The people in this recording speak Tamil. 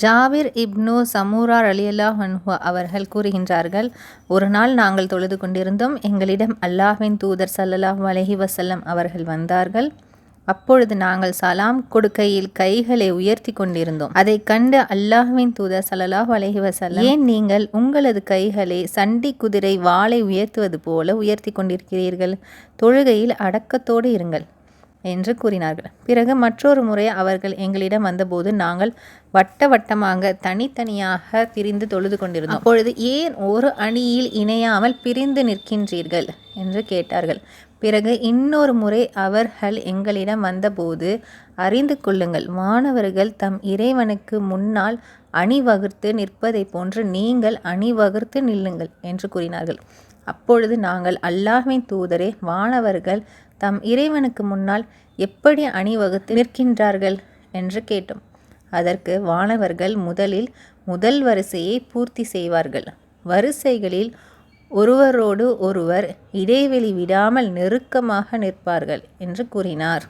ஜாபிர் இப்னு சமூரா ரலியல்லாஹு அன்ஹு அவர்கள் கூறுகின்றார்கள், ஒரு நாள் நாங்கள் தொழுது கொண்டிருந்தோம். எங்களிடம் அல்லாஹ்வின் தூதர் ஸல்லல்லாஹு அலைஹி வஸல்லம் அவர்கள் வந்தார்கள். அப்பொழுது நாங்கள் சலாம் கொடுக்கையில் கைகளை உயர்த்தி கொண்டிருந்தோம். அதை கண்டு அல்லாஹ்வின் தூதர் ஸல்லல்லாஹு அலைஹி வஸல்லம், ஏன் நீங்கள் உங்களது கைகளை சண்டி குதிரை வாளை உயர்த்துவது போல உயர்த்தி கொண்டிருக்கிறீர்கள்? தொழுகையில் அடக்கத்தோடு இருங்கள் என்று கூறினார்கள். பிறகு மற்றொரு முறை அவர்கள் எங்களிடம் வந்தபோது நாங்கள் வட்ட வட்டமாக தனித்தனியாக பிரிந்து தொழுது கொண்டிருந்தோம். அப்பொழுது ஏன் ஒரு அணியில் இணையாமல் பிரிந்து நிற்கின்றீர்கள் என்று கேட்டார்கள். பிறகு இன்னொரு முறை அவர்கள் எங்களிடம் வந்தபோது, அறிந்து கொள்ளுங்கள், மாணவர்கள் தம் இறைவனுக்கு முன்னால் அணிவகுத்து நிற்பதை போன்று நீங்கள் அணிவகுத்து நில்லுங்கள் என்று கூறினார்கள். அப்பொழுது நாங்கள், அல்லாஹ்வின் தூதரே, வானவர்கள் தம் இறைவனுக்கு முன்னால் எப்படி அணிவகுத்து நிற்கின்றார்கள் என்று கேட்டோம். அதற்கு வானவர்கள் முதலில் முதல் வரிசையை பூர்த்தி செய்வார்கள். வரிசைகளில் ஒருவரோடு ஒருவர் இடைவெளி விடாமல் நெருக்கமாக நிற்பார்கள் என்று கூறினார்.